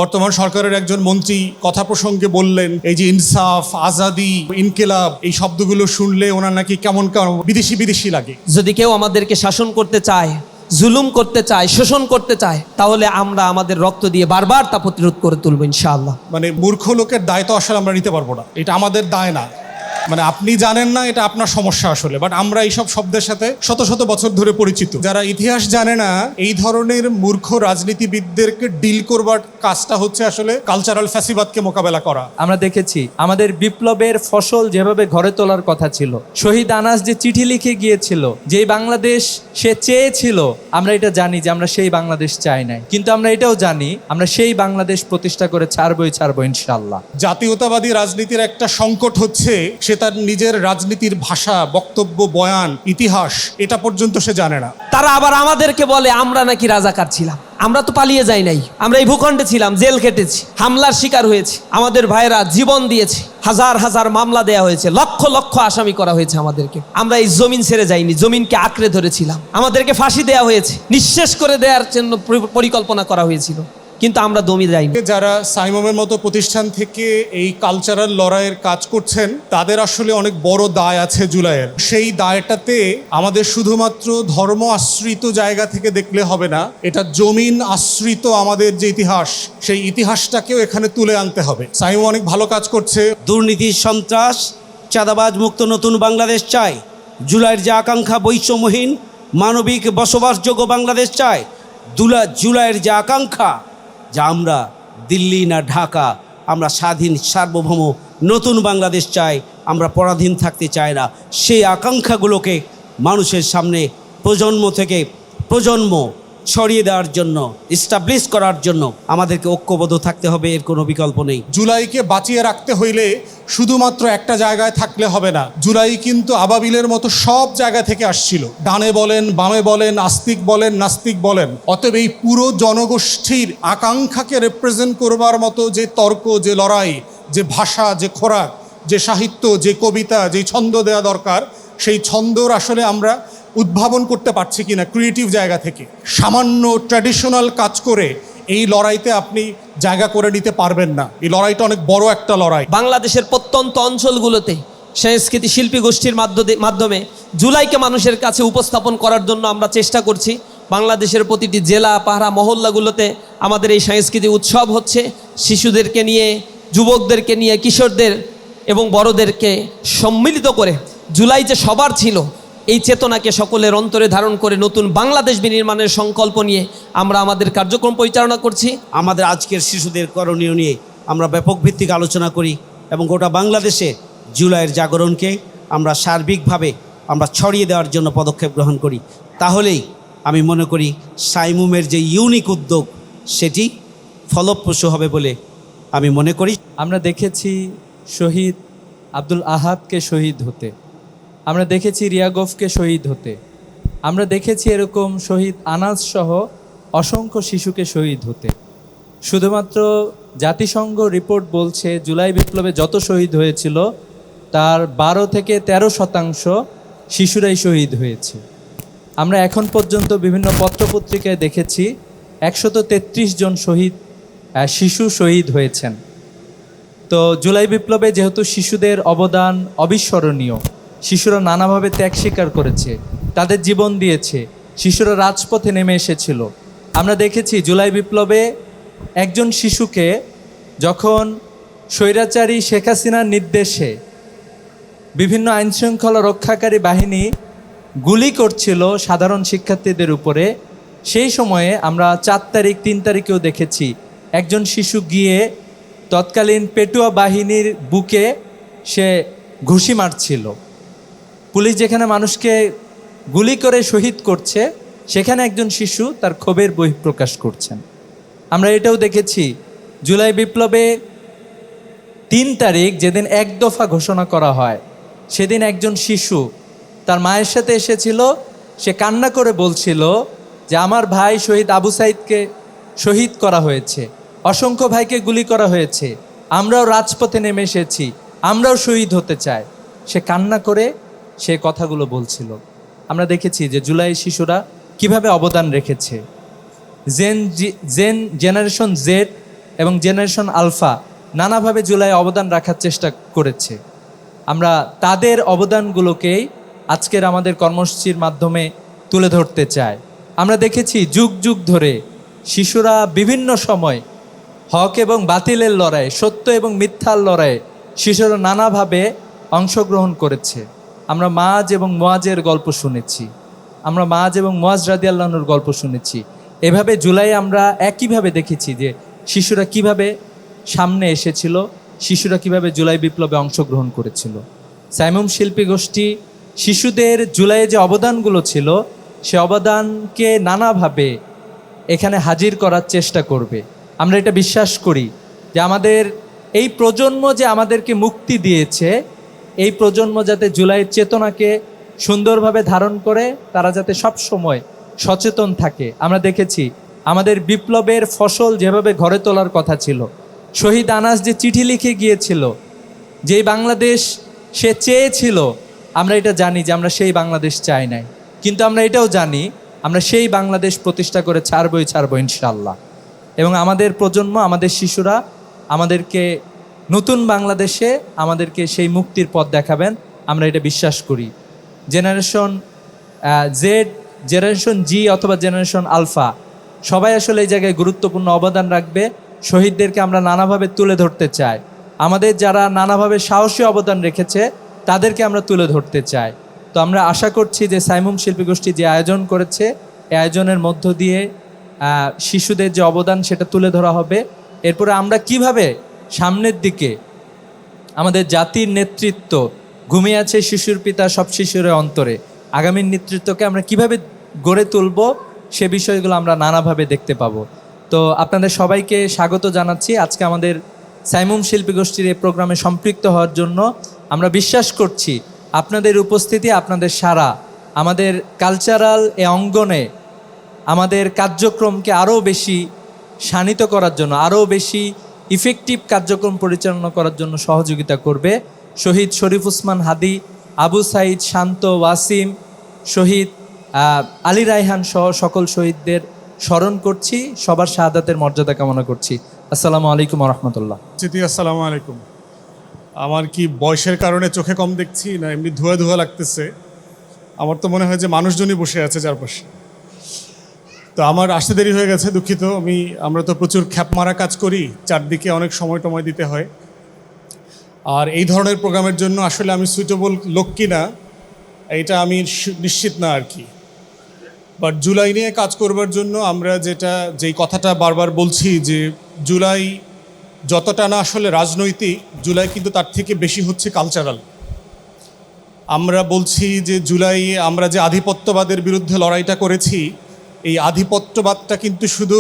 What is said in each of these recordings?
বর্তমান সরকারের একজন মন্ত্রী কথা প্রসঙ্গে বললেন, এই যে ইনসাফ, আজাদি, ইনকিলাব, এই শব্দগুলো শুনলে ওনার নাকি কেমন কেমন বিদেশি বিদেশি লাগে। যদি কেউ আমাদেরকে শাসন করতে চায়, জুলুম করতে চায়, শোষণ করতে চায়, তাহলে আমরা আমাদের রক্ত দিয়ে বারবার তা প্রতিরোধ করে তুলবো ইনশাআল্লাহ। মানে মূর্খ লোকের দায় তো আসলে আমরা নিতে পারবো না, এটা আমাদের দায় না। মানে আপনি জানেন না, এটা আপনার সমস্যা আসলে। বাট আমরা এইসব শব্দের সাথে শত শত বছর ধরে পরিচিত। যারা ইতিহাস জানে না, এই ধরনের মূর্খ রাজনীতিবিদদেরকে ডিল করবার কাজটা হচ্ছে আসলে কালচারাল ফ্যাসিবাদকে মোকাবেলা করা। আমরা দেখেছি আমাদের বিপ্লবের ফসল যেভাবে ঘরে তোলার কথা ছিল, শহীদ আনাস যে চিঠি লিখে গিয়েছিল, যেই বাংলাদেশ সে চেয়েছিল, আমরা এটা জানি যে আমরা সেই বাংলাদেশ চাই নাই, কিন্তু আমরা এটাও জানি আমরা সেই বাংলাদেশ প্রতিষ্ঠা করে ছাড়বো ইনশাআল্লাহ। জাতীয়তাবাদী রাজনীতির একটা সংকট হচ্ছে সে তার নিজের রাজনীতির ভাষা, বক্তব্য, বয়ান, ইতিহাস এটা পর্যন্ত সে জানে না। তারা আবার আমাদেরকে বলে আমরা নাকি রাজাকার ছিলাম। আমরা তো পালিয়ে যাই নাই, আমরা এই ভূখণ্ডে ছিলাম, জেল খেটেছি, হামলার শিকার হয়েছি, আমাদের ভাইরা জীবন দিয়েছে, হাজার হাজার মামলা দেয়া হয়েছে, লক্ষ লক্ষ আসামি করা হয়েছে আমাদেরকে। আমরা এই জমিন ছেড়ে যাইনি, জমিনকে আঁকড়ে ধরেছিলাম, আমাদেরকে ফাঁসি দেয়া হয়েছে, নিঃশেষ করে দেওয়ার জন্য পরিকল্পনা করা হয়েছিল, কিন্তু আমরা দমে যাইনি। যারা সাইমমের মতো প্রতিষ্ঠান থেকে এই কালচারাল লড়াইয়ের কাজ করছেন, তাদের আসলে অনেক বড় দায় আছে জুলাইয়ের। সেই দায়টাতে আমাদের শুধুমাত্র ধর্ম আশ্রিত জায়গা থেকে দেখলে হবে না, এটা জমিন আশ্রিত আমাদের যে ইতিহাস, সেই ইতিহাসটাকেও এখানে তুলে আনতে হবে। সাইমম অনেক ভালো কাজ করছে। দুর্নীতি, সন্ত্রাস, চাঁদাবাজ মুক্ত নতুন বাংলাদেশ চাই। জুলাইয়ের যে আকাঙ্ক্ষা বৈষম্যহীন মানবিক বসবাসযোগ্য বাংলাদেশ চাই। জুলাইয়ের যে আকাঙ্ক্ষা যা আমরা দিল্লি না ঢাকা, আমরা স্বাধীন সার্বভৌম নতুন বাংলাদেশ চাই, আমরা পরাধীন থাকতে চাই না। সেই আকাঙ্ক্ষাগুলোকে মানুষের সামনে প্রজন্ম থেকে প্রজন্ম ছড়িয়ে দেওয়ার জন্য, এস্টাবলিশ করার জন্য আমাদেরকে ঐক্যবদ্ধ থাকতে হবে, এর কোনো বিকল্প নেই। জুলাইকে বাঁচিয়ে রাখতে হইলে শুধুমাত্র একটা জায়গায় থাকলে হবে না। জুলাই কিন্তু আবাবিলের মতো সব জায়গা থেকে আসছিল, ডানে বলেন, বামে বলেন, আস্তিক বলেন, নাস্তিক বলেন। অতএব এই পুরো জনগোষ্ঠীর আকাঙ্ক্ষাকে রিপ্রেজেন্ট করবার মতো যে তর্ক, যে লড়াই, যে ভাষা, যে খোরাক, যে সাহিত্য, যে কবিতা, যে ছন্দ দেওয়া দরকার, সেই ছন্দর আসলে আমরা উদ্ভাবন করতে পারছি কিনা ক্রিয়েটিভ জায়গা থেকে। সামান্য ট্র্যাডিশনাল কাজ করে এই লড়াইতে আপনি জায়গা করে নিতে পারবেন না। এই লড়াইটা অনেক বড় একটা লড়াই। বাংলাদেশের প্রত্যন্ত অঞ্চলগুলোতে সংস্কৃতি শিল্পী গোষ্ঠীর মাধ্যমে জুলাইকে মানুষের কাছে উপস্থাপন করার জন্য আমরা চেষ্টা করছি। বাংলাদেশের প্রতিটি জেলা, পাহাড়া, মহল্লাগুলোতে আমাদের এই সাংস্কৃতিক উৎসব হচ্ছে। শিশুদেরকে নিয়ে, যুবকদেরকে নিয়ে, কিশোরদের এবং বড়দেরকে সম্মিলিত করে জুলাই যে সবার ছিল, এই চেতনাকে সকলের অন্তরে ধারণ করে নতুন বাংলাদেশ বিনির্মাণের সংকল্প নিয়ে আমরা আমাদের কার্যক্রম পরিচালনা করছি। আমাদের আজকের শিশুদের করণীয় নিয়ে আমরা ব্যাপক ভিত্তিক আলোচনা করি এবং গোটা বাংলাদেশে জুলাইয়ের জাগরণকে আমরা সার্বিকভাবে আমরা ছড়িয়ে দেওয়ার জন্য পদক্ষেপ গ্রহণ করি। তাহলেই আমি মনে করি সাইমুমের যে ইউনিক উদ্যোগ সেটি ফলপ্রসূ হবে বলে আমি মনে করি। আমরা দেখেছি শহীদ আব্দুল আহাদকে শহীদ হতে, আমরা দেখেছি রিয়াগফকে শহীদ হতে, আমরা দেখেছি এরকম শহীদ আনাস সহ অসংখ্য শিশুকে শহীদ হতে। শুধুমাত্র জাতিসংঘ রিপোর্ট বলছে জুলাই বিপ্লবে যত শহীদ হয়েছিল তার 12 থেকে 13% শিশুরাই শহীদ হয়েছে। আমরা এখন পর্যন্ত বিভিন্ন পত্রপত্রিকায় দেখেছি 133 জন শিশু শহীদ হয়েছেন। তো জুলাই বিপ্লবে যেহেতু শিশুদের অবদান অবিস্মরণীয়, শিশুরা নানাভাবে ত্যাগ স্বীকার করেছে, তাদের জীবন দিয়েছে, শিশুরা রাজপথে নেমে এসেছিল। আমরা দেখেছি জুলাই বিপ্লবে একজন শিশুকে যখন স্বৈরাচারী শেখ হাসিনার নির্দেশে বিভিন্ন আইনশৃঙ্খলা রক্ষাকারী বাহিনী গুলি করছিল সাধারণ শিক্ষার্থীদের উপরে, সেই সময়ে আমরা 4 তারিখ 3 তারিখেও দেখেছি একজন শিশু গিয়ে তৎকালীন পেটুয়া বাহিনীর বুকে সে ঘুষি মারছিল। পুলিশ যেখানে মানুষকে গুলি করে শহীদ করছে, সেখানে একজন শিশু তার ক্ষোভের বহিঃপ্রকাশ করছেন। আমরা এটাও দেখেছি জুলাই বিপ্লবে 3 তারিখ যেদিন 1 দফা ঘোষণা করা হয়, সেদিন একজন শিশু তার মায়ের সাথে এসেছিল, সে কান্না করে বলছিল যে আমার ভাই শহীদ আবু সাইদকে শহীদ করা হয়েছে, অসংখ্য ভাইকে গুলি করা হয়েছে, আমরাও রাজপথে নেমে এসেছি, আমরাও শহীদ হতে চাই। সে কান্না করে সে কথাগুলো বলছিল। আমরা দেখেছি যে জুলাই শিশুরা কিভাবে অবদান রেখেছে। জেনারেশন জেড এবং জেনারেশন আলফা নানাভাবে জুলাই অবদান রাখার চেষ্টা করেছে। আমরা তাদের অবদানগুলোকেই আজকের আমাদের কর্মসূচির মাধ্যমে তুলে ধরতে চাই। আমরা দেখেছি যুগ যুগ ধরে শিশুরা বিভিন্ন সময় হক এবং বাতিলের লড়াই, সত্য এবং মিথ্যার লড়াইয়ে শিশুরা নানাভাবে অংশগ্রহণ করেছে। আমরা মাজ এবং মুয়াজের গল্প শুনেছি, আমরা মাজ এবং মুয়াজ রাদিয়াল্লাহু আনহুর গল্প শুনেছি। এভাবে জুলাই আমরা একইভাবে দেখেছি যে শিশুরা কিভাবে সামনে এসেছিল, শিশুরা কিভাবে জুলাই বিপ্লবে অংশগ্রহণ করেছিল। সাইমুম শিল্পী গোষ্ঠী শিশুদের জুলাইয়ে যে অবদানগুলো ছিল সে অবদানকে নানাভাবে এখানে হাজির করার চেষ্টা করবে। আমরা এটা বিশ্বাস করি যে আমাদের এই প্রজন্ম যে আমাদেরকে মুক্তি দিয়েছে, এই প্রজন্ম যাতে জুলাইয়ের চেতনাকে সুন্দরভাবে ধারণ করে, তারা যাতে সব সময় সচেতন থাকে। আমরা দেখেছি আমাদের বিপ্লবের ফসল যেভাবে ঘরে তোলার কথা ছিল, শহীদ আনাস যে চিঠি লিখে গিয়েছিল, যেই বাংলাদেশ সে চেয়েছিল, আমরা এটা জানি যে আমরা সেই বাংলাদেশ চাই নাই, কিন্তু আমরা এটাও জানি আমরা সেই বাংলাদেশ প্রতিষ্ঠা করে ছাড়বো ইনশাআল্লাহ। এবং আমাদের প্রজন্ম, আমাদের শিশুরা আমাদেরকে নতুন বাংলাদেশে আমাদেরকে সেই মুক্তির পথ দেখাবেন, আমরা এটা বিশ্বাস করি। জেনারেশন জেড, জেনারেশন জি অথবা জেনারেশন আলফা সবাই আসলে এই জায়গায় গুরুত্বপূর্ণ অবদান রাখবে। শহীদদেরকে আমরা নানাভাবে তুলে ধরতে চাই, আমাদের যারা নানাভাবে সাহসী অবদান রেখেছে তাদেরকে আমরা তুলে ধরতে চাই। তো আমরা আশা করছি যে সাইমুম শিল্পী গোষ্ঠী যে আয়োজন করেছে, এই আয়োজনের মধ্য দিয়ে শিশুদের যে অবদান সেটা তুলে ধরা হবে। এরপরে আমরা কিভাবে সামনের দিকে আমাদের জাতির নেতৃত্ব ঘুমিয়ে আছে শিশুর পিতা সব শিশুরের অন্তরে, আগামী নেতৃত্বকে আমরা কিভাবে গড়ে তুলব সে বিষয়গুলো আমরা নানাভাবে দেখতে পাবো। তো আপনাদের সবাইকে স্বাগত জানাচ্ছি আজকে আমাদের সাইমুম শিল্পী গোষ্ঠীর এই প্রোগ্রামে সম্পৃক্ত হওয়ার জন্য। আমরা বিশ্বাস করছি আপনাদের উপস্থিতি, আপনাদের সারা আমাদের কালচারাল এ অঙ্গনে আমাদের কার্যক্রমকে আরও বেশি শানিত করার জন্য, আরও বেশি ইফেক্টিভ কার্যক্রম পরিচালনা করার জন্য সহযোগিতা করবে। শহীদ শরীফ উসমান হাদি, আবু সাইদ, শান্ত, ওয়াসিম, শহীদ আলী রায়হান সহ সকল শহীদদের স্মরণ করছি, সবার শাহাদাতের মর্যাদা কামনা করছি। আসসালামু আলাইকুম রহমতুল্লাহ। আসসালামু আলাইকুম। আমার কি বয়সের কারণে চোখে কম দেখছি না এমনি ধোয়া ধোয়া লাগতেছে? আমার তো মনে হয় যে মানুষজনই বসে আছে চারপাশে। তো আমার আসতে দেরি হয়ে গেছে, দুঃখিত। আমরা তো প্রচুর খ্যাপ মারা কাজ করি, চারদিকে অনেক সময় টময় দিতে হয়। আর এই ধরনের প্রোগ্রামের জন্য আসলে আমি সুইটেবল লোক কিনা এটা আমি নিশ্চিত না আর কি। বাট জুলাই নিয়ে কাজ করবার জন্য আমরা যেই কথাটা বারবার বলছি যে জুলাই যতটা না আসলে রাজনৈতিক, জুলাই কিন্তু তার থেকে বেশি হচ্ছে কালচারাল। আমরা বলছি যে জুলাই আমরা যে আধিপত্যবাদের বিরুদ্ধে লড়াইটা করেছি, এই আধিপত্যবাদটা কিন্তু শুধু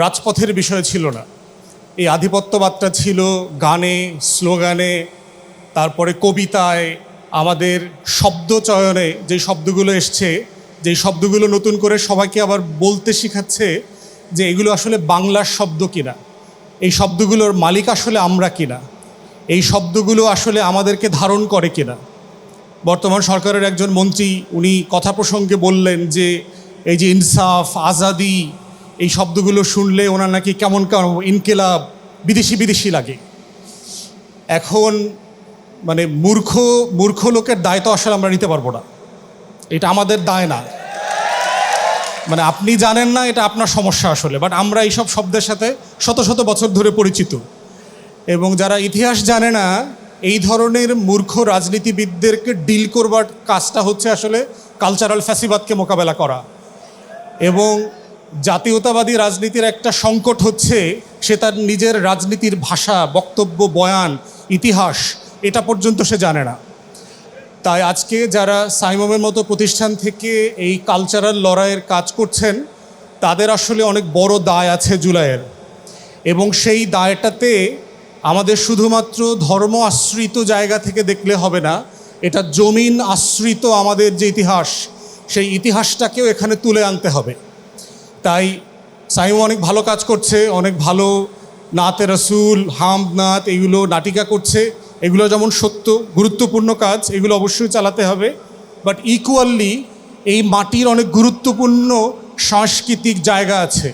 রাজপথের বিষয় ছিল না। এই আধিপত্যবাদটা ছিল গানে, স্লোগানে, তারপরে কবিতায়, আমাদের শব্দ চয়নে যে শব্দগুলো এসছে, যেই শব্দগুলো নতুন করে সবাইকে আবার বলতে শেখাচ্ছে যে এগুলো আসলে বাংলার শব্দ কিনা, এই শব্দগুলোর মালিক আসলে আমরা কিনা, এই শব্দগুলো আসলে আমাদেরকে ধারণ করে কিনা। বর্তমান সরকারের একজন মন্ত্রী উনি কথা প্রসঙ্গে বললেন যে এই যে ইনসাফ, আজাদি, এই শব্দগুলো শুনলে ওনার নাকি কেমন কেমন ইনকিলাব, বিদেশি লাগে। এখন মানে মূর্খ লোকের দায় তো আসলে আমরা নিতে পারবো না, এটা আমাদের দায় না। মানে আপনি জানেন না, এটা আপনার সমস্যা আসলে। বাট আমরা এইসব শব্দের সাথে শত শত বছর ধরে পরিচিত, এবং যারা ইতিহাস জানে না, এই ধরনের মূর্খ রাজনীতিবিদদেরকে ডিল করবার কাজটা হচ্ছে আসলে কালচারাল ফ্যাসিবাদকে মোকাবেলা করা। এবং জাতীয়তাবাদী রাজনীতির একটা সংকট হচ্ছে সে তার নিজের রাজনীতির ভাষা, বক্তব্য, বয়ান, ইতিহাস এটা পর্যন্ত সে জানে না। তাই আজকে যারা সাইমমের মতো প্রতিষ্ঠান থেকে এই কালচারাল লড়াইয়ের কাজ করছেন, তাদের আসলে অনেক বড় দায় আছে জুলাইয়ের। এবং সেই দায়টাতে আমাদের শুধুমাত্র ধর্ম আশ্রিত জায়গা থেকে দেখলে হবে না, এটা জমিন আশ্রিত আমাদের যে ইতিহাস, সেই ইতিহাসটাকেও এখানে তুলে আনতে হবে। তাই সাইমম অনেক ভালো কাজ করছে, অনেক ভালো নাতে রসুল, হামদ নাত, এগুলো নাটিকা করছে। এগুলো যেমন সত্য গুরুত্বপূর্ণ কাজ, এগুলো অবশ্যই চালাতে হবে। বাট ইকুয়ালি এই মাটির অনেক গুরুত্বপূর্ণ সাংস্কৃতিক জায়গা আছে,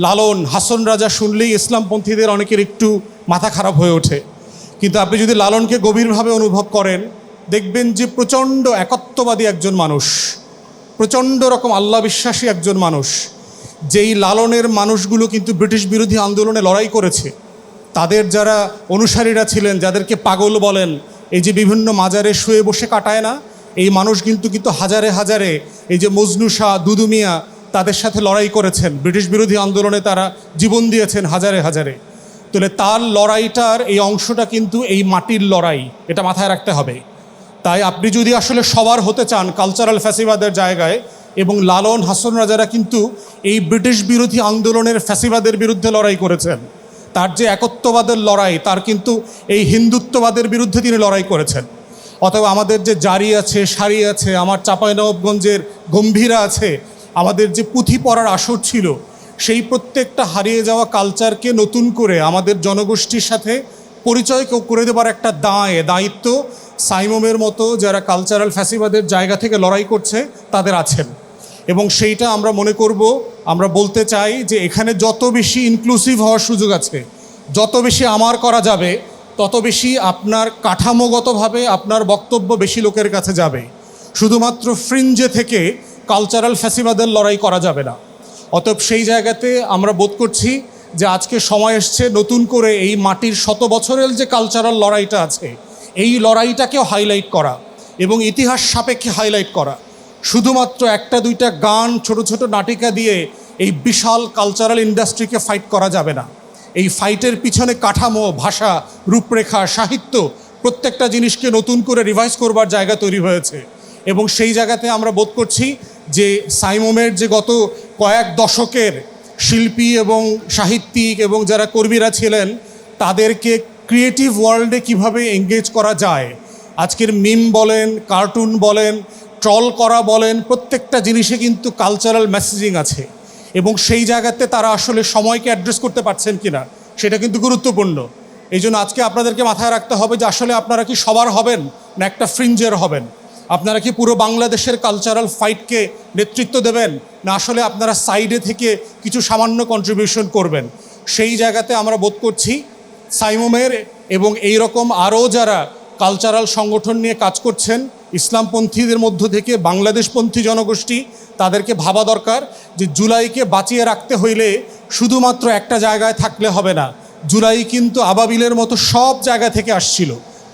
লালন, হাসন রাজা শুনলেই ইসলামপন্থীদের অনেকের একটু মাথা খারাপ হয়ে ওঠে। কিন্তু আপনি যদি লালনকে গভীরভাবে অনুভব করেন, দেখবেন যে প্রচণ্ড একত্ববাদী একজন মানুষ, প্রচণ্ড রকম আল্লাহ বিশ্বাসী একজন মানুষ। যেই লালনের মানুষগুলো কিন্তু ব্রিটিশ বিরোধী আন্দোলনে লড়াই করেছে, তাদের যারা অনুসারীরা ছিলেন, যাদেরকে পাগল বলেন, এই যে বিভিন্ন মাজারে শুয়ে বসে কাটায় না, এই মানুষ কিন্তু হাজারে হাজারে এই যে মজনু শাহ, দুদু মিয়া, তাদের সাথে লড়াই করেছেন। ব্রিটিশ বিরোধী আন্দোলনে তারা জীবন দিয়েছেন হাজারে হাজারে। তাহলে তার লড়াইটার এই অংশটা কিন্তু এই মাটির লড়াই, এটা মাথায় রাখতে হবে। তাই আপনি যদি আসলে সবার হতে চান কালচারাল ফ্যাসিবাদের জায়গায়, এবং লালন, হাসন রাজারা কিন্তু এই ব্রিটিশ বিরোধী আন্দোলনের ফ্যাসিবাদের বিরুদ্ধে লড়াই করেছেন। তার যে একত্ববাদের লড়াই, তার কিন্তু এই হিন্দুত্ববাদের বিরুদ্ধে তিনি লড়াই করেছেন। অথবা আমাদের যে জারি আছে, সারি আছে, আমার চাঁপাইনবাবগঞ্জের গম্ভীরা আছে, আমাদের যে পুঁথি পড়ার আসর ছিল, সেই প্রত্যেকটা হারিয়ে যাওয়া কালচারকে নতুন করে আমাদের জনগোষ্ঠীর সাথে পরিচয় করে দেবার একটা দায়িত্ব সাইমমের মতো যারা কালচারাল ফ্যাসিবাদের জায়গা থেকে লড়াই করছে তাদের আছেন। এবং সেইটা আমরা মনে করব, আমরা বলতে চাই যে এখানে যত বেশি ইনক্লুসিভ হওয়ার সুযোগ আছে, যত বেশি আমার করা যাবে, তত বেশি আপনার কাঠামোগতভাবে আপনার বক্তব্য বেশি লোকের কাছে যাবে। শুধুমাত্র ফ্রিঞ্জে থেকে কালচারাল ফ্যাসিবাদের লড়াই করা যাবে না। অতএব সেই জায়গাতে আমরা বোধ করছি যে আজকে সময় এসছে নতুন করে এই মাটির 100 বছরের যে কালচারাল লড়াইটা আছে, এই লড়াইটাকেও হাইলাইট করা এবং ইতিহাস সাপেক্ষে হাইলাইট করা। শুধুমাত্র একটা দুইটা গান, ছোট ছোট নাটিকা দিয়ে এই বিশাল কালচারাল ইন্ডাস্ট্রিকে ফাইট করা যাবে না। এই ফাইটের পিছনে কাঠামো, ভাষা, রূপরেখা, সাহিত্য, প্রত্যেকটা জিনিসকে নতুন করে রিভাইজ করবার জায়গা তৈরি হয়েছে। এবং সেই জায়গাতে আমরা বোধ করছি যে সাইমমের যে গত কয়েক দশকের শিল্পী এবং সাহিত্যিক এবং যারা কর্মীরা ছিলেন, তাদেরকে ক্রিয়েটিভ ওয়ার্ল্ডে কিভাবে এঙ্গেজ করা যায়, আজকের মিম বলেন, কার্টুন বলেন, ট্রল করা বলেন, প্রত্যেকটা জিনিসে কিন্তু কালচারাল মেসেজিং আছে। এবং সেই জায়গাতে তারা আসলে সময়কে অ্যাড্রেস করতে পারছেন কিনা সেটা কিন্তু গুরুত্বপূর্ণ। এই জন্য আজকে আপনাদেরকে মাথায় রাখতে হবে যে আসলে আপনারা কি সবার হবেন না একটা ফ্রিঞ্জের হবেন? আপনারা কি পুরো বাংলাদেশের কালচারাল ফাইটকে নেতৃত্ব দেবেন, না আসলে আপনারা সাইডে থেকে কিছু সামান্য কন্ট্রিবিউশন করবেন? সেই জায়গাতে আমরা বোধ করছি সাইমমের এবং এই রকম আরও যারা কালচারাল সংগঠন নিয়ে কাজ করছেন, ইসলামপন্থীদের মধ্য থেকে বাংলাদেশপন্থী জনগোষ্ঠী, তাদেরকে ভাবা দরকার যে জুলাইকে বাঁচিয়ে রাখতে হইলে শুধুমাত্র একটা জায়গায় থাকলে হবে না। জুলাই কিন্তু আবাবিলের মতো সব জায়গা থেকে আসছিল,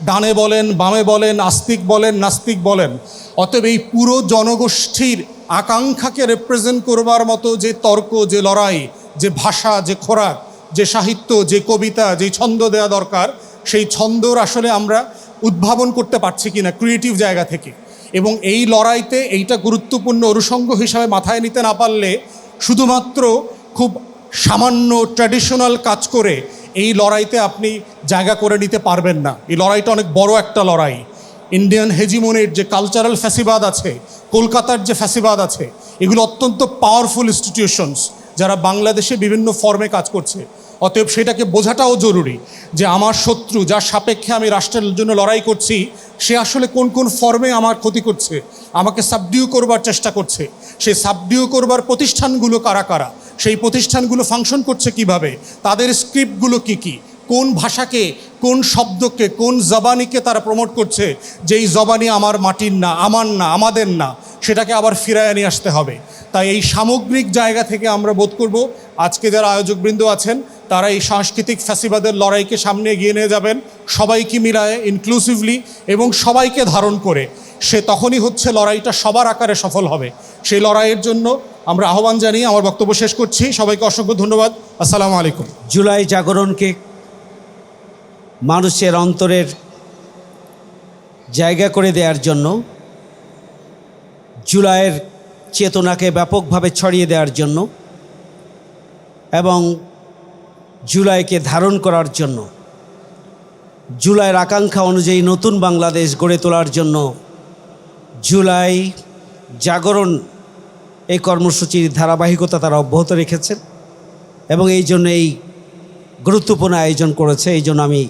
ডানে বলেন, বামে বলেন, আস্তিক বলেন, নাস্তিক বলেন। অতএব এই পুরো জনগোষ্ঠীর আকাঙ্ক্ষাকে রিপ্রেজেন্ট করবার মতো যে তর্ক, যে লড়াই, যে ভাষা, যে খোরাক, যে সাহিত্য, যে কবিতা, যে ছন্দ দেওয়া দরকার, সেই ছন্দর আসলে আমরা উদ্ভাবন করতে পারছি কিনা ক্রিয়েটিভ জায়গা থেকে। এবং এই লড়াইতে এইটা গুরুত্বপূর্ণ অনুষঙ্গ হিসাবে মাথায় নিতে না পারলে শুধুমাত্র খুব সামান্য ট্র্যাডিশনাল কাজ করে এই লড়াইতে আপনি জায়গা করে নিতে পারবেন না। এই লড়াইটা অনেক বড় একটা লড়াই। ইন্ডিয়ান হেজিমনির যে কালচারাল ফ্যাসিবাদ আছে, কলকাতার যে ফ্যাসিবাদ আছে, এগুলো অত্যন্ত পাওয়ারফুল ইনস্টিটিউশনস যারা বাংলাদেশে বিভিন্ন ফর্মে কাজ করছে। অতএব সেটাকে বোঝাটাও জরুরি যে আমার শত্রু, যার সাপেক্ষে আমি রাষ্ট্রের জন্য লড়াই করছি, সে আসলে কোন কোন ফর্মে আমার ক্ষতি করছে, আমাকে সাবডিউ করবার চেষ্টা করছে। সেই সাবডিউ করবার প্রতিষ্ঠানগুলো কারা কারা, সেই প্রতিষ্ঠানগুলো ফাংশন করছে কিভাবে, তাদের স্ক্রিপ্টগুলো কি কি, কোন ভাষাকে, কোন শব্দকে, কোন জবানিকে তারা প্রমোট করছে, যেই জবানি আমার মাটির না, আমার না, আমাদের না, সেটাকে আবার ফিরায় নিয়ে আসতে হবে। তাই এই সামগ্রিক জায়গা থেকে আমরা বোধ করব আজকে যারা আয়োজকবৃন্দ আছেন তারা এই সাংস্কৃতিক ফ্যাসিবাদের লড়াইকে সামনে এগিয়ে নিয়ে যাবেন, সবাইকে মিলায়ে, ইনক্লুসিভলি এবং সবাইকে ধারণ করে। সে তখনই হচ্ছে লড়াইটা সবার আকারে সফল হবে। সেই লড়াইয়ের জন্য আমরা আহ্বান জানিয়ে আমার বক্তব্য শেষ করছি। সবাইকে অসংখ্য ধন্যবাদ। আসসালামু আলাইকুম। জুলাই জাগরণকে মানুষের অন্তরের জায়গা করে দেওয়ার জন্য, জুলাইয়ের চেতনাকে ব্যাপকভাবে ছড়িয়ে দেওয়ার জন্য এবং জুলাইকে ধারণ করার জন্য, জুলাইয়ের আকাঙ্ক্ষা অনুযায়ী নতুন বাংলাদেশ গড়ে তোলার জন্য জুলাই জাগরণ এই কর্মসূচির ধারাবাহিকতা তারা অব্যাহত রেখেছেন এবং এই জন্য এই গুরুত্বপূর্ণ আয়োজন করেছে। এই জন্য আমি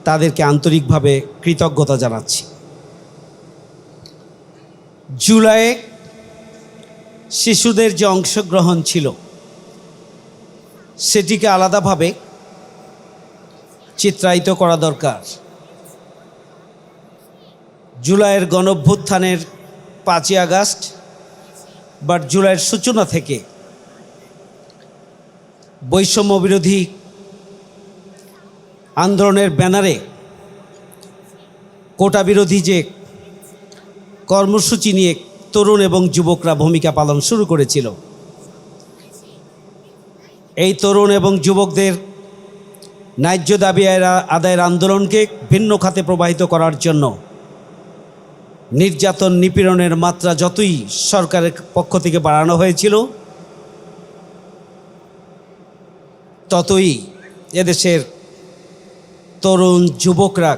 তাদেরকে আন্তরিকভাবে কৃতজ্ঞতা জানাচ্ছি। জুলাইয়ে শিশুদের যে অংশগ্রহণ ছিল, সেটিকে আলাদাভাবে চিত্রায়িত করা দরকার। জুলাইয়ের গণঅভ্যুত্থানের 5ই আগস্ট বা জুলাইয়ের সূচনা থেকে বৈষম্য বিরোধী আন্দোলনের ব্যানারে কোটা বিরোধী যে কর্মসূচি নিয়ে তরুণ এবং যুবকরা ভূমিকা পালন শুরু করেছিল, এই তরুণ এবং যুবকদের ন্যায্য দাবি আদায়ের আন্দোলনকে ভিন্ন খাতে প্রবাহিত করার জন্য নির্যাতন নিপীড়নের মাত্রা যতই সরকারের পক্ষ থেকে বাড়ানো হয়েছিল, ততই এদেশের তরুণ যুবকরা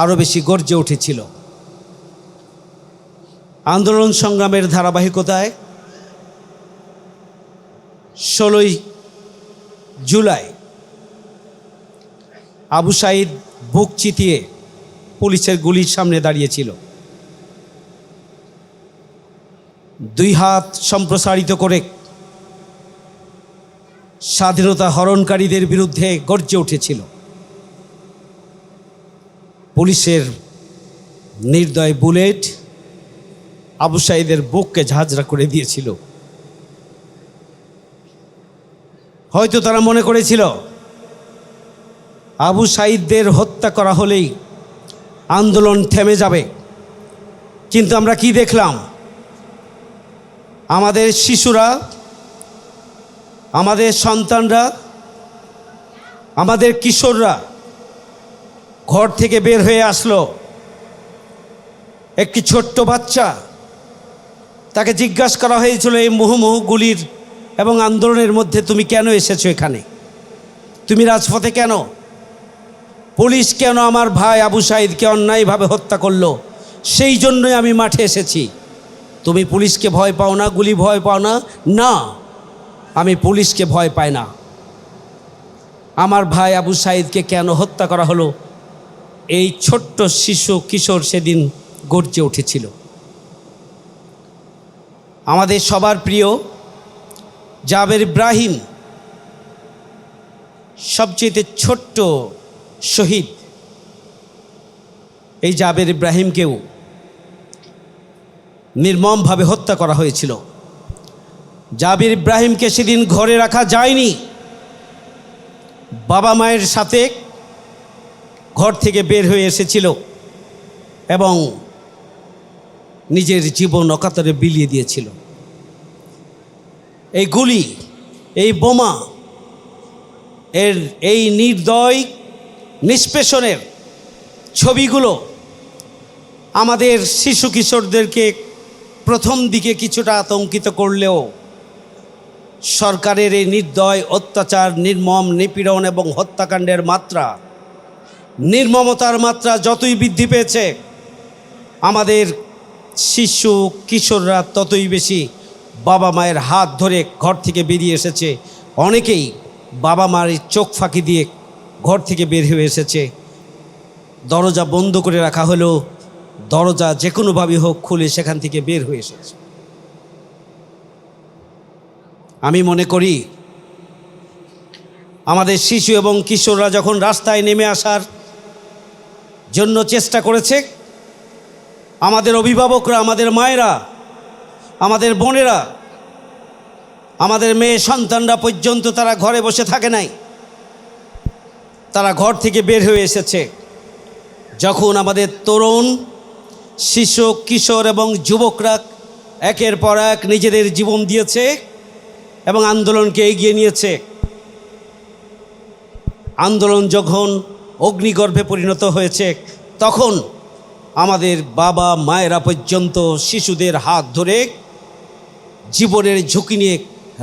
আরও বেশি গর্জে উঠেছিল। আন্দোলন সংগ্রামের ধারাবাহিকতায় 16ই জুলাই আবু সাঈদ বুক চিতিয়ে পুলিশের গুলির সামনে দাঁড়িয়েছিল। 2 হাত সম্প্রসারিত করে স্বাধীনতা হরণকারীদের বিরুদ্ধে গর্জে উঠেছিল। পুলিশের নির্দয় বুলেট আবু সাঈদের বুককে ঝাঁঝরা করে দিয়েছিল। হয়তো তারা মনে করেছিল আবু সাঈদদের হত্যা করা হলেই আন্দোলন থেমে যাবে, কিন্তু আমরা কি দেখলাম? আমাদের শিশুরা, আমাদের সন্তানরা, আমাদের কিশোররা ঘর থেকে বের হয়ে আসলো। একটি ছোট্ট বাচ্চা, তাকে জিজ্ঞাসা করা হয়েছিল এই মুহুর্মুহু গুলির এবং আন্দোলনের মধ্যে তুমি কেন এসেছো এখানে? তুমি রাজপথে কেন? পুলিশ কেন আমার ভাই আবু সাঈদকে অন্যায়ভাবে হত্যা করলো? সেই জন্যই আমি মাঠে এসেছি। তুমি পুলিশকে ভয় পাও না, গুলি ভয় পাও না? না, আমি পুলিশকে ভয় পাই না। আমার ভাই আবু সাঈদকে কেন হত্যা করা হলো, এই ছোট্ট শিশু কিশোর সেদিন গর্জে উঠেছিল। আমাদের সবার প্রিয় জাবের ইব্রাহিম, সবচেয়ে ছোট্ট শহীদ, এই জাবের ইব্রাহিমকেও নির্মমভাবে হত্যা করা হয়েছিল। জাবের ইব্রাহিমকে সেদিন ঘরে রাখা যায়নি। বাবা মায়ের সাথে ঘর থেকে বের হয়ে এসেছিল এবং নিজের জীবন অকাতরে বিলিয়ে দিয়েছিল। এই গুলি, এই বোমা, এই নির্দয় নিষ্পেষণের ছবিগুলো আমাদের শিশু কিশোরদেরকে প্রথম দিকে কিছুটা আতঙ্কিত করলেও সরকারের এই নির্দয় অত্যাচার, নির্মম নিপীড়ন এবং হত্যাকাণ্ডের মাত্রা, নির্মমতার মাত্রা যতই বৃদ্ধি পেয়েছে, আমাদের শিশু কিশোররা ততই বেশি বাবা মায়ের হাত ধরে ঘর থেকে বেরিয়ে এসেছে। অনেকেই বাবা মায়ের চোখ ফাঁকি দিয়ে ঘর থেকে বের হয়ে এসেছে। দরজা বন্ধ করে রাখা হলো, দরজা যে কোনোভাবে হোক খুলে সেখান থেকে বের হয়ে এসেছে। আমি মনে করি আমাদের শিশু এবং কিশোররা যখন রাস্তায় নেমে আসার জন্য চেষ্টা করেছে, আমাদের অভিভাবকরা, আমাদের মায়েরা, আমাদের বোনেরা, আমাদের মেয়ে সন্তানরা পর্যন্ত তারা ঘরে বসে থাকে নাই, তারা ঘর থেকে বের হয়ে এসেছে। যখন আমাদের তরুণ, শিশু, কিশোর এবং যুবকরা একের পর এক নিজেদের জীবন দিয়েছে এবং আন্দোলনকে এগিয়ে নিয়েছে, আন্দোলন যখন অগ্নিগর্ভে পরিণত হয়েছে, তখন আমাদের বাবা মায়েরা পর্যন্ত শিশুদের হাত ধরে জীবনের ঝুঁকি নিয়ে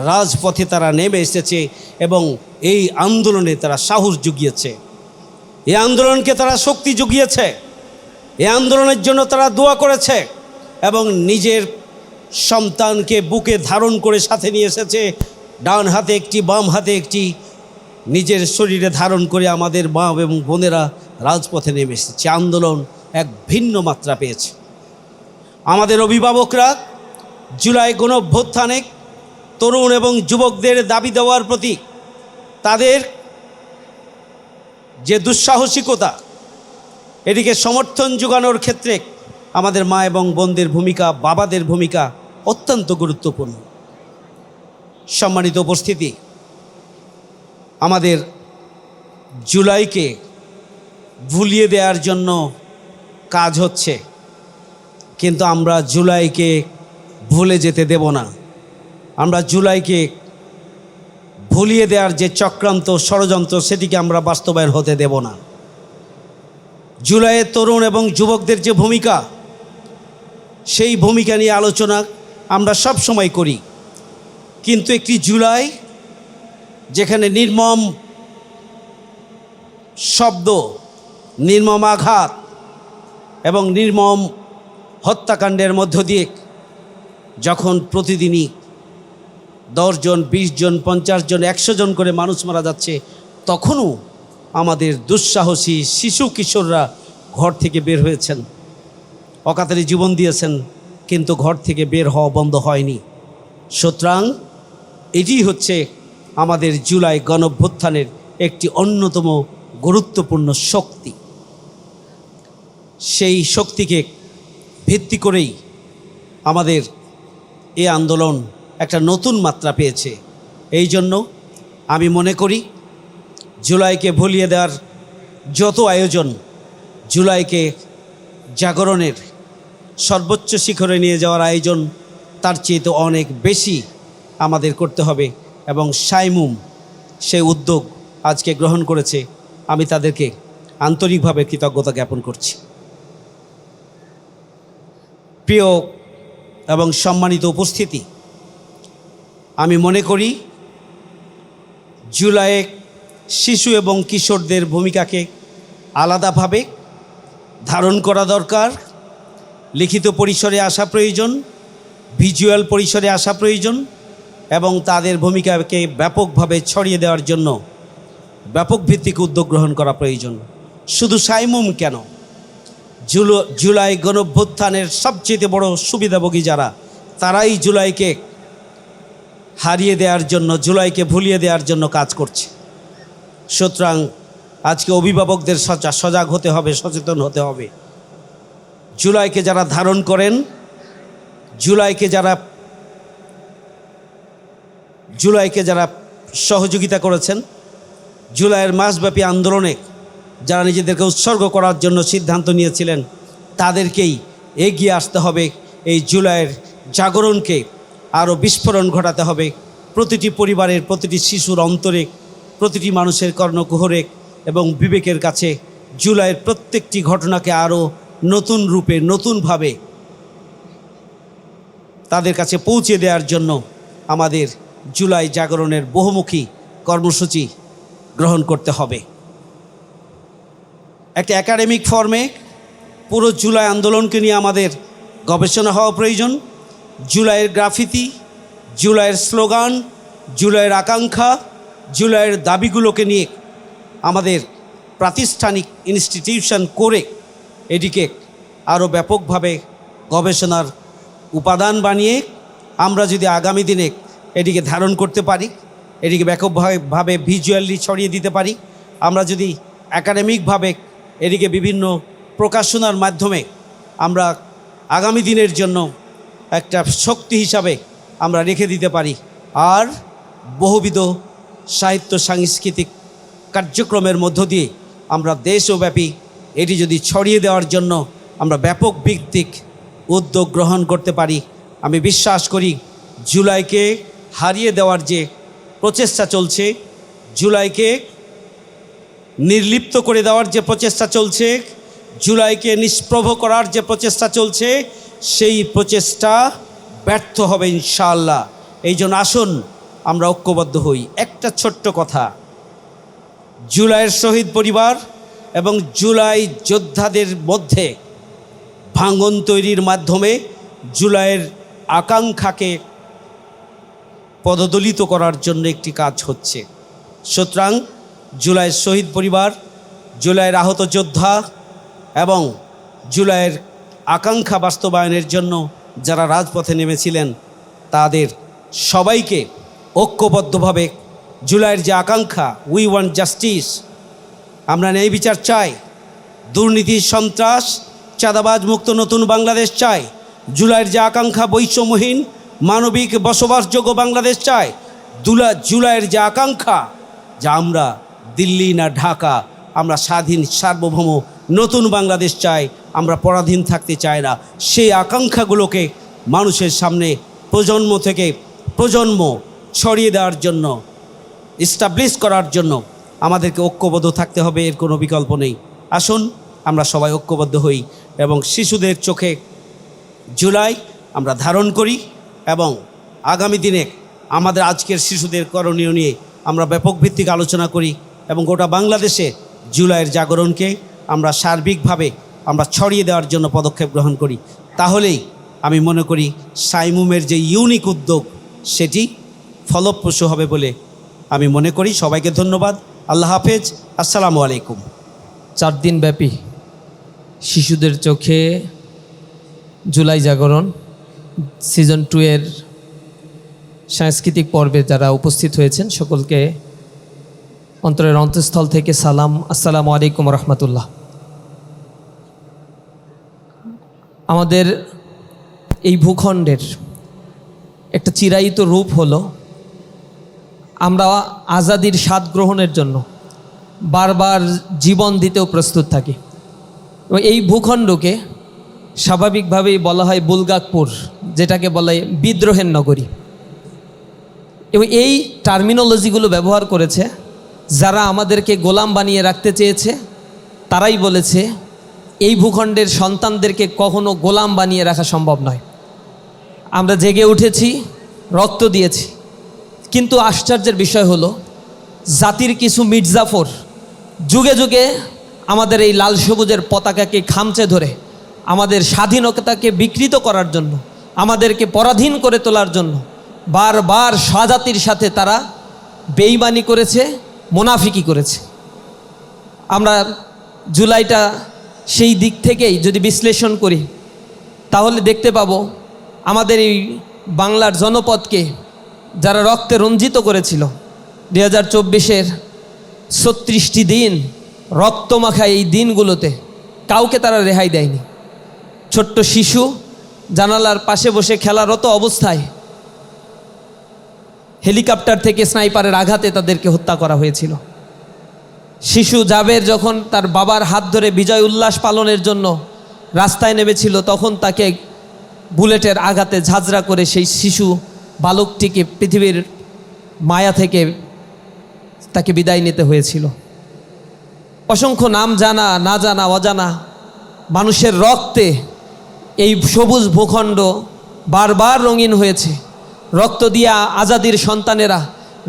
রাজপথে তারা নেমে এসেছে এবং এই আন্দোলনে তারা সাহস জুগিয়েছে, এই আন্দোলনকে তারা শক্তি জুগিয়েছে, এই আন্দোলনের জন্য তারা দোয়া করেছে এবং নিজের সন্তানকে বুকে ধারণ করে সাথে নিয়ে এসেছে। ডান হাতে একটি, বাম হাতে একটি, নিজের শরীরে ধারণ করে আমাদের মা এবং বোনেরা রাজপথে নেমে এসেছে। আন্দোলন এক ভিন্ন মাত্রা পেয়েছে। আমাদের অভিভাবকরা জুলাই গণঅভ্যুত্থানে তরুণ এবং যুবকদের দাবি দেওয়ার প্রতি তাদের যে দুঃসাহসিকতা, এদিকে সমর্থন যোগানোর ক্ষেত্রে আমাদের মা এবং বোনদের ভূমিকা, বাবাদের ভূমিকা অত্যন্ত গুরুত্বপূর্ণ। সম্মানিত উপস্থিতি, আমাদের জুলাইকে ভুলিয়ে দেওয়ার জন্য কাজ হচ্ছে, কিন্তু আমরা জুলাইকে ভুলে যেতে দেব না। আমরা জুলাইকে ভুলিয়ে দেওয়ার যে চক্রান্ত, ষড়যন্ত্র, সেটিকে আমরা বাস্তবায়ন হতে দেব না। জুলাইয়ের তরুণ এবং যুবকদের যে ভূমিকা, সেই ভূমিকা নিয়ে আলোচনা আমরা সব সময় করি, কিন্তু একটি জুলাই যেখানে নির্মম শব্দ, নির্মম আঘাত এবং নির্মম হত্যাকাণ্ডের মধ্য দিয়ে যখন প্রতিদিনই 10 জন, 20 জন, 50 জন, 100 জন করে মানুষ মারা যাচ্ছে, তখনও আমাদের দুঃসাহসী শিশু কিশোররা ঘর থেকে বের হয়েছেন, অকাতরে জীবন দিয়েছেন, কিন্তু ঘর থেকে বের হওয়া বন্ধ হয়নি। সুতরাং এটি হচ্ছে আমাদের জুলাই গণঅভ্যুত্থানের একটি অন্যতম গুরুত্বপূর্ণ শক্তি। সেই শক্তিকে ভিত্তি করেই আমাদের এই আন্দোলন একটা নতুন মাত্রা পেয়েছে। এই জন্য আমি মনে করি জুলাইকে ভুলিয়ে দেওয়ার যত আয়োজন, জুলাইকে জাগরণের সর্বোচ্চ শিখরে নিয়ে যাওয়ার আয়োজন, তার চেয়ে তো অনেক বেশি আমাদের করতে হবে। এবং সাইমুম সেই উদ্যোগ আজকে গ্রহণ করেছে, আমি তাদেরকে আন্তরিকভাবে কৃতজ্ঞতা জ্ঞাপন করছি। প্রিয় এবং সম্মানিত উপস্থিতি, আমি মনে করি জুলাইয়ে শিশু এবং কিশোরদের ভূমিকাকে আলাদাভাবে ধারণ করা দরকার। লিখিত পরিসরে আসা প্রয়োজন, ভিজুয়াল পরিসরে আসা প্রয়োজন, এবং তাদের ভূমিকাকে ব্যাপকভাবে ছড়িয়ে দেওয়ার জন্য ব্যাপক ভিত্তিক উদ্যোগ গ্রহণ করা প্রয়োজন। শুধু সাইমুম কেন, জুলাই গণঅভ্যুত্থানের সবচেয়ে বড় সুবিধাভোগী যারা, তারাই জুলাইকে হারিয়ে দেওয়ার জন্য, জুলাইকে ভুলিয়ে দেওয়ার জন্য কাজ করছে। সুতরাং আজকে অভিভাবকদের সজাগ হতে হবে, সচেতন হতে হবে। জুলাইকে যারা ধারণ করেন, জুলাইকে যারা সহযোগিতা করেছেন, জুলাইয়ের মাসব্যাপী আন্দোলনে যারা নিজেদেরকে উৎসর্গ করার জন্য সিদ্ধান্ত নিয়েছিলেন, তাদেরকেই এগিয়ে আসতে হবে। এই জুলাইয়ের জাগরণকে আরও বিস্ফোরণ ঘটাতে হবে। প্রতিটি পরিবারের, প্রতিটি শিশুর অন্তরে, প্রতিটি মানুষের কর্ণকুহরে এবং বিবেকের কাছে জুলাইয়ের প্রত্যেকটি ঘটনাকে আরও নতুন রূপে, নতুনভাবে তাদের কাছে পৌঁছে দেওয়ার জন্য আমাদের জুলাই জাগরণের বহুমুখী কর্মসূচি গ্রহণ করতে হবে। একটা একাডেমিক ফর্মে পুরো জুলাই আন্দোলনকে নিয়ে আমাদের গবেষণা হওয়া প্রয়োজন। জুলাইয়ের গ্রাফিতি, জুলাইয়ের স্লোগান, জুলাইয়ের আকাঙ্ক্ষা, জুলাইয়ের দাবিগুলোকে নিয়ে আমাদের প্রাতিষ্ঠানিক ইনস্টিটিউশন করে এটিকে আরও ব্যাপকভাবে গবেষণার উপাদান বানিয়ে আমরা যদি আগামী দিনে এটিকে ধারণ করতে পারি, এটিকে ব্যাপকভাবে ভিজুয়ালি ছড়িয়ে দিতে পারি, আমরা যদি একাডেমিকভাবে এটিকে বিভিন্ন প্রকাশনার মাধ্যমে আমরা আগামী দিনের জন্য একটা শক্তি হিসাবে আমরা রেখে দিতে পারি, আর বহুবিধ সাহিত্য সাংস্কৃতিক কার্যক্রমের মধ্য দিয়ে আমরা দেশব্যাপী এটি যদি ছড়িয়ে দেওয়ার জন্য আমরা ব্যাপক ভিত্তিক উদ্যোগ গ্রহণ করতে পারি, আমি বিশ্বাস করি জুলাইকে হারিয়ে দেওয়ার যে প্রচেষ্টা চলছে, জুলাইকে নির্লিপ্ত করে দেওয়ার যে প্রচেষ্টা চলছে, জুলাইকে নিষ্প্রভ করার যে প্রচেষ্টা চলছে, সেই প্রচেষ্টা ব্যর্থ হবে ইনশাআল্লাহ। এই জন্য আসুন আমরা ঐক্যবদ্ধ হই। একটা ছোট্ট কথা, জুলাইয়ের শহীদ পরিবার এবং জুলাই যোদ্ধাদের মধ্যে ভাঙন তৈরির মাধ্যমে জুলাইয়ের আকাঙ্ক্ষাকে পদদলিত করার জন্য একটি কাজ হচ্ছে। সুতরাং জুলাইয়ের শহীদ পরিবার, জুলাইয়ের আহত যোদ্ধা এবং জুলাইয়ের আকাঙ্ক্ষা বাস্তবায়নের জন্য যারা রাজপথে নেমেছিলেন, তাদের সবাইকে ঐক্যবদ্ধভাবে জুলাইয়ের যে আকাঙ্ক্ষা, উই ওয়ান্ট জাস্টিস, আমরা ন্যায় বিচার চাই, দুর্নীতি সন্ত্রাস চাঁদাবাজ মুক্ত নতুন বাংলাদেশ চাই, জুলাইয়ের যে আকাঙ্ক্ষা বৈষম্যহীন মানবিক বসবাসযোগ্য বাংলাদেশ চাই, জুলাইয়ের যে আকাঙ্ক্ষা যা আমরা দিল্লি না ঢাকা, আমরা স্বাধীন সার্বভৌম নতুন বাংলাদেশ চাই, আমরা পরাধীন থাকতে চাই না। সেই আকাঙ্ক্ষাগুলোকে মানুষের সামনে প্রজন্ম থেকে প্রজন্ম ছড়িয়ে দেওয়ার জন্য, এস্টাবলিশ করার জন্য আমাদেরকে ঐক্যবদ্ধ থাকতে হবে, এর কোনো বিকল্প নেই। আসুন আমরা সবাই ঐক্যবদ্ধ হই এবং শিশুদের চোখে জুলাই আমরা ধারণ করি এবং আগামী দিনে আমাদের আজকের শিশুদের করণীয় নিয়ে আমরা ব্যাপক ভিত্তিক আলোচনা করি এবং গোটা বাংলাদেশে জুলাইয়ের জাগরণকে আমরা সার্বিকভাবে আমরা ছড়িয়ে দেওয়ার জন্য পদক্ষেপ গ্রহণ করি। তাহলেই আমি মনে করি সাইমুমের যে ইউনিক উদ্যোগ সেটি ফলপ্রসূ হবে বলে আমি মনে করি। সবাইকে ধন্যবাদ। আল্লাহ হাফেজ। আসসালামু আলাইকুম। 4 দিন ব্যাপী শিশুদের চোখে জুলাই জাগরণ সিজন 2 এর সাংস্কৃতিক পর্বে যারা উপস্থিত হয়েছেন সকলকে অন্তরের অন্তঃস্থল থেকে সালাম, আসসালামু আলাইকুম রহমতুল্লাহ। আমাদের এই ভূখণ্ডের একটা চিরায়িত রূপ হলো আমরা আজাদির স্বাদ গ্রহণের জন্য বারবার জীবন দিতেও প্রস্তুত থাকি। এবং এই ভূখণ্ডকে স্বাভাবিকভাবেই বলা হয় বুলগাকপুর, যেটাকে বলা হয় বিদ্রোহের নগরী। এবং এই টার্মিনোলজিগুলো ব্যবহার করেছে যারা আমাদেরকে গোলাম বানিয়ে রাখতে চেয়েছে। তারাই বলেছে এই ভূখণ্ডের সন্তানদেরকে কখনো গোলাম বানিয়ে রাখা সম্ভব নয়। আমরা জেগে উঠেছি, রক্ত দিয়েছি, কিন্তু আশ্চর্যের বিষয় হলো জাতির কিছু মির্জাফর যুগে যুগে আমাদের এই লাল সবুজের পতাকাকে খামচে ধরে আমাদের স্বাধীনতাকে বিকৃত করার জন্য, আমাদেরকে পরাধীন করে তোলার জন্য বারবার স্বজাতির সাথে তারা বেইমানি করেছে, মুনাফিকি করেছে। আমরা জুলাইটা সেই দিক থেকেই যদি বিশ্লেষণ করি তাহলে দেখতে পাবো আমাদের এই বাংলার জনপদকে যারা রক্তে রঞ্জিত করেছিল 2024-এর 36টি দিন রক্তমাখা এই দিনগুলোতে কাউকে তারা রেহাই দেয়নি। ছোট্ট শিশু জানালার পাশে বসে খেলারত অবস্থায় হেলিকপ্টার থেকে স্নাইপারের আঘাতে তাদেরকে হত্যা করা হয়েছিল। শিশু জাবের যখন তার বাবার হাত ধরে বিজয় উল্লাস পালনের জন্য রাস্তায় নেমেছিল তখন তাকে বুলেটের আঘাতে ঝাঁঝরা করে সেই শিশু বালকটিকে পৃথিবীর মায়া থেকে তাকে বিদায় নিতে হয়েছিল। অসংখ্য নাম জানা না জানা অজানা মানুষের রক্তে এই সবুজ ভূখণ্ড বারবার রঙিন হয়েছে। রক্ত দিয়া আজাদির সন্তানেরা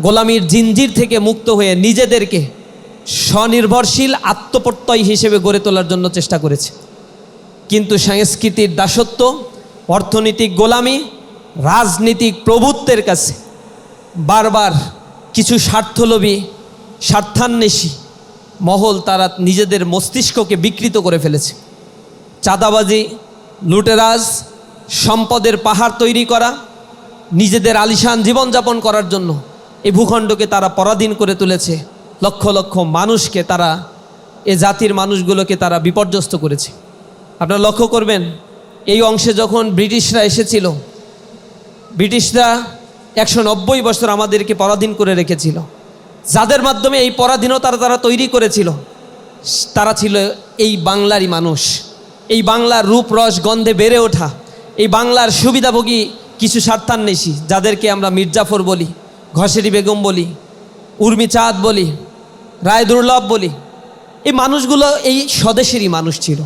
গোলামির জিঞ্জির থেকে মুক্ত হয়ে নিজেদেরকে স্বনির্ভরশীল আত্মপ্রত্যয় হিসেবে গড়ে তোলার জন্য চেষ্টা করেছে। কিন্তু সাংস্কৃতিক দাসত্ব, অর্থনৈতিক গোলামি, রাজনীতিক প্রভুত্বের কাছে বারবার কিছু স্বার্থলোভী স্বার্থান্বেষী মহল তারা নিজেদের মস্তিষ্ককে বিকৃত করে ফেলেছে। চাঁদাবাজি, লুটেরাজ, সম্পদের পাহাড় তৈরি করা, নিজেদের আলিশান জীবনযাপন করার জন্য এই ভূখণ্ডকে তারা পরাধীন করে তুলেছে। লক্ষ লক্ষ মানুষকে তারা, এ জাতির মানুষগুলোকে তারা বিপর্যস্ত করেছে। আপনারা লক্ষ্য করবেন এই অংশে যখন ব্রিটিশরা এসেছিল, ব্রিটিশরা 190 বছর আমাদেরকে পরাধীন করে রেখেছিল। যাদের মাধ্যমে এই পরাধীনতা তারা তৈরি করেছিল তারা ছিল এই বাংলারই মানুষ, এই বাংলার রূপ রস গন্ধে বেড়ে ওঠা, এই বাংলার সুবিধাভোগী কিছু স্বার্থান্বেষী যাদেরকে আমরা মির্জাফর বলি, ঘসেরি বেগম বলি, উর্মি চাঁদ বলি, রায় দুর্লভ বলি। এই মানুষগুলো এই স্বদেশেরই মানুষ ছিল।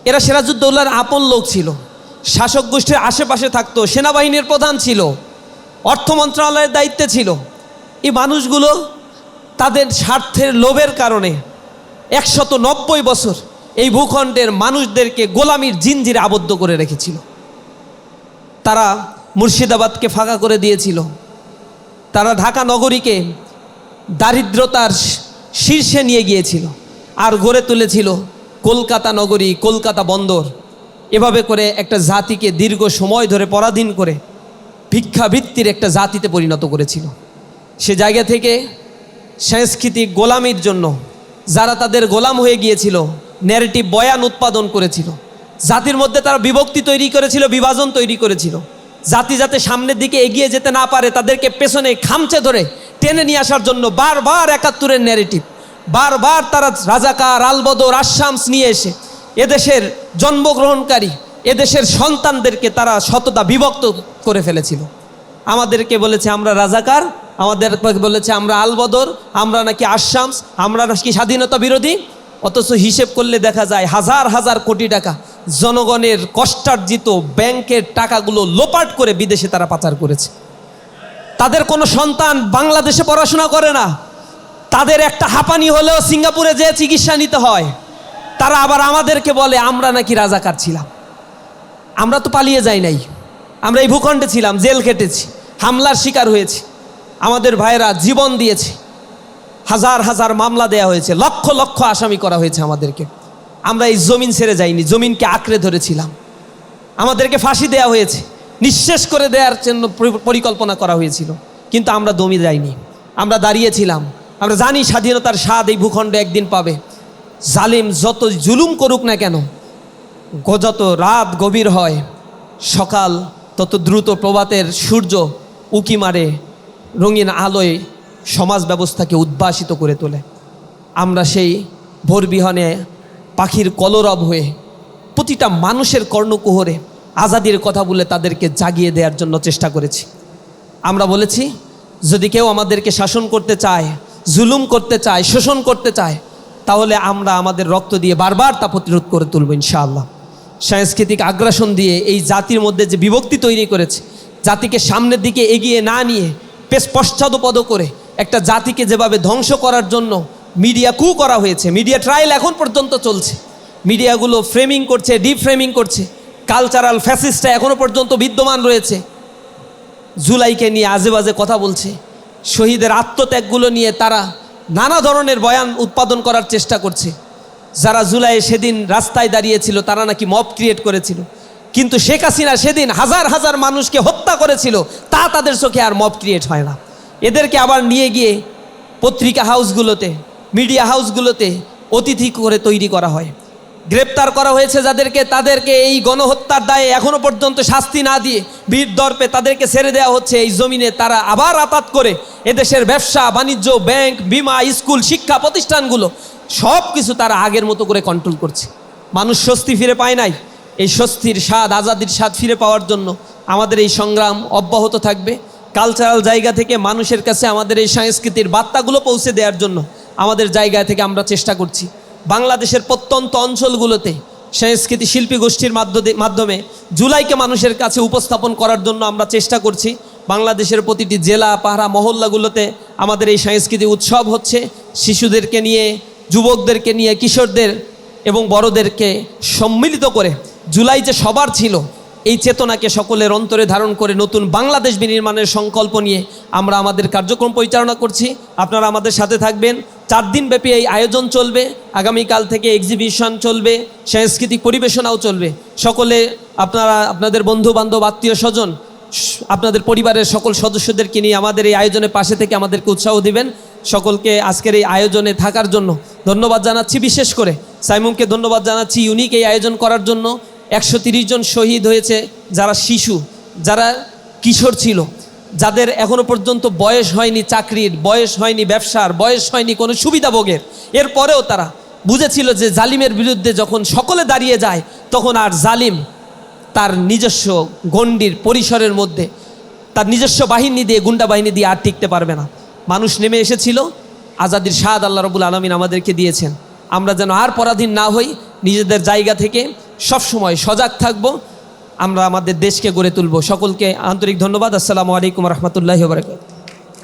এরা সিরাজউদ্দৌলার আপন লোক ছিল, শাসক গোষ্ঠীর আশেপাশে থাকতো, সেনাবাহিনীর প্রধান ছিল, অর্থ মন্ত্রণালয়ের দায়িত্বে ছিল। এই মানুষগুলো তাদের স্বার্থের লোভের কারণে 190 বছর এই ভূখণ্ডের মানুষদেরকে গোলামির জিঞ্জিরে আবদ্ধ করে রেখেছিল। তারা মুর্শিদাবাদকে ফাঁকা করে দিয়েছিল, তারা ঢাকা নগরীকে দারিদ্রতার শীর্ষে নিয়ে গিয়েছিল আর গড়ে তুলেছিল কলকাতা নগরী, কলকাতা বন্দর। এভাবে করে একটা জাতিকে দীর্ঘ সময় ধরে পরাধীন করে ভিক্ষাবৃত্তির একটা জাতিতে পরিণত করেছিল। সে জায়গা থেকে সাংস্কৃতিক গোলামির জন্য যারা তাদের গোলাম হয়ে গিয়েছিল, ন্যারেটিভ বয়ান উৎপাদন করেছিল, জাতির মধ্যে তারা বিভক্তি তৈরি করেছিল, বিভাজন তৈরি করেছিল। জাতি যাতে সামনের দিকে এগিয়ে যেতে না পারে তাদেরকে পেছনে খামচে ধরে টেনে নিয়ে আসার জন্য বারবার ৭১-এর ন্যারেটিভ, বারবার তারা রাজাকার, আলবদর, আশামস নিয়ে এসে এদেশের জন্মগ্রহণকারী এদেশের সন্তানদেরকে তারা শততা বিভক্ত করে ফেলেছিল। আমাদেরকে বলেছে আমরা রাজাকার, আমাদের বলেছে আমরা আলবদর, আমরা নাকি আশামস, আমরা নাকি স্বাধীনতা বিরোধী। অথচ হিসেব করলে দেখা যায় হাজার হাজার কোটি টাকা জনগণের কষ্টার্জিত ব্যাংকের টাকাগুলো লোপাট করে বিদেশে তারা পাচার করেছে। তাদের কোনো সন্তান বাংলাদেশে পড়াশোনা করে না, তাদের একটা হাঁপানি হলেও সিঙ্গাপুরে যেয়ে চিকিৎসা নিতে হয়। তারা আবার আমাদেরকে বলে আমরা নাকি রাজাকার ছিলাম। আমরা তো পালিয়ে যাই নাই, আমরা এই ভূখণ্ডে ছিলাম, জেল খেটেছি, হামলার শিকার হয়েছি, আমাদের ভাইয়েরা জীবন দিয়েছে, হাজার হাজার মামলা দেয়া হয়েছে, লক্ষ লক্ষ আসামি করা হয়েছে আমাদেরকে। আমরা এই জমিন ছেড়ে যাইনি, জমিনকে আঁকড়ে ধরেছিলাম। আমাদেরকে ফাঁসি দেয়া হয়েছে, নিঃশেষ করে দেওয়ার জন্য পরিকল্পনা করা হয়েছিল, কিন্তু আমরা দমে যাইনি, আমরা দাঁড়িয়েছিলাম। আমরা জানি স্বাধীনতার স্বাদ এই ভূখণ্ডে একদিন পাবে। জালিম যত জুলুম করুক না কেন, যত রাত গভীর হয়, সকাল তত দ্রুত প্রভাতের সূর্য উকি মারে, রঙিন আলোয় সমাজ ব্যবস্থাকে উদ্ভাসিত করে তোলে। আমরা সেই ভোরবিহনে পাখির কলরব হয়ে প্রতিটা মানুষের কর্ণকুহরে আজাদির কথা বলে তাদেরকে জাগিয়ে দেওয়ার জন্য চেষ্টা করেছি। আমরা বলেছি যদি কেউ আমাদেরকে শাসন করতে চায়, জুলুম করতে চায়, শোষণ করতে চায়, তাহলে আমরা আমাদের রক্ত দিয়ে বারবার তা প্রতিরোধ করে তুলব ইনশাআল্লাহ। সাংস্কৃতিক আগ্রাসন দিয়ে এই জাতির মধ্যে যে বিভক্তি তৈরি করেছে, জাতিকে সামনের দিকে এগিয়ে না নিয়ে পশ্চাদপদ করে একটা জাতিকে যেভাবে ধ্বংস করার জন্য মিডিয়া কু করা হয়েছে, মিডিয়া ট্রায়াল এখন পর্যন্ত চলছে, মিডিয়াগুলো ফ্রেমিং করছে, ডিপ ফ্রেমিং করছে, কালচারাল ফ্যাসিস্টটা এখনও পর্যন্ত বিদ্যমান রয়েছে, জুলাইকে নিয়ে আজে বাজে কথা বলছে, শহীদের আত্মত্যাগগুলো নিয়ে তারা নানা ধরনের বয়ান উৎপাদন করার চেষ্টা করছে। যারা জুলাইয়ে সেদিন রাস্তায় দাঁড়িয়েছিল তারা নাকি মব ক্রিয়েট করেছিল, কিন্তু শেখ হাসিনা সেদিন হাজার হাজার মানুষকে হত্যা করেছিল, তা তাদের চোখে আর মব ক্রিয়েট হয় না। এদেরকে আবার নিয়ে গিয়ে পত্রিকা হাউসগুলোতে, মিডিয়া হাউসগুলোতে অতিথি করে তৈরি করা হয়। গ্রেপ্তার করা হয়েছে যাদেরকে, তাদেরকে এই গণহত্যার দায়ে এখনও পর্যন্ত শাস্তি না দিয়ে বীর দর্পে তাদেরকে ছেড়ে দেওয়া হচ্ছে। এই জমিনে তারা আবার আতাত করে এদেশের ব্যবসা বাণিজ্য, ব্যাংক, বিমা, স্কুল, শিক্ষা প্রতিষ্ঠানগুলো সব কিছু তারা আগের মতো করে কন্ট্রোল করছে। মানুষ স্বস্তি ফিরে পায় নাই। এই স্বস্তির স্বাদ, আজাদির স্বাদ ফিরে পাওয়ার জন্য আমাদের এই সংগ্রাম অব্যাহত থাকবে। কালচারাল জায়গা থেকে মানুষের কাছে আমাদের এই সংস্কৃতির বার্তাগুলো পৌঁছে দেওয়ার জন্য আমাদের জায়গা থেকে আমরা চেষ্টা করছি। বাংলাদেশের প্রত্যন্ত অঞ্চলগুলোতে সংস্কৃতি শিল্পী গোষ্ঠীর মাধ্যমে জুলাইকে মানুষের কাছে উপস্থাপন করার জন্য আমরা চেষ্টা করছি। বাংলাদেশের প্রতিটি জেলা, পাহাড়া, মহল্লাগুলোতে আমাদের এই সাংস্কৃতিক উৎসব হচ্ছে। শিশুদেরকে নিয়ে, যুবকদেরকে নিয়ে, কিশোরদের এবং বড়দেরকে সম্মিলিত করে জুলাই যে সবার ছিল, এই চেতনাকে সকলের অন্তরে ধারণ করে নতুন বাংলাদেশ বিনির্মাণের সংকল্প নিয়ে আমরা আমাদের কার্যক্রম পরিচালনা করছি। আপনারা আমাদের সাথে থাকবেন। 4 দিনব্যাপী এই আয়োজন চলবে। আগামীকাল থেকে এক্সিবিশন চলবে, সাংস্কৃতিক পরিবেশনাও চলবে। সকলে আপনারা আপনাদের বন্ধু বান্ধব, আত্মীয় স্বজন, আপনাদের পরিবারের সকল সদস্যদেরকে নিয়ে আমাদের এই আয়োজনের পাশে থেকে আমাদেরকে উৎসাহ দিবেন। সকলকে আজকের এই আয়োজনে থাকার জন্য ধন্যবাদ জানাচ্ছি। বিশেষ করে সাইমুমকে ধন্যবাদ জানাচ্ছি ইউনিক এই আয়োজন করার জন্য। 130 জন শহীদ হয়েছে, যারা শিশু, যারা কিশোর ছিল, যাদের এখনো পর্যন্ত বয়স হয়নি চাকরির, বয়স হয়নি ব্যবসার, বয়স হয়নি কোনো সুবিধাভোগের। এরপরেও তারা বুঝেছিল যে জালিমের বিরুদ্ধে যখন সকলে দাঁড়িয়ে যায়, তখন আর জালিম তার নিজস্ব গণ্ডির পরিসরের মধ্যে, তার নিজস্ব বাহিনী দিয়ে, গুন্ডা বাহিনী দিয়ে আর টিকতে পারবে না। মানুষ নেমে এসেছিল, আজাদির স্বাদ আল্লাহ রাব্বুল আলামিন আমাদেরকে দিয়েছেন। আমরা যেন আর পরাধীন না হই, নিজেদের জায়গা থেকে সবসময় সজাগ থাকব, আমরা আমাদের দেশকে গড়ে তুলব। সকলকে আন্তরিক ধন্যবাদ। আসসালামু আলাইকুম রহমতুল্লাহি ওয়া বারাকাতুহু।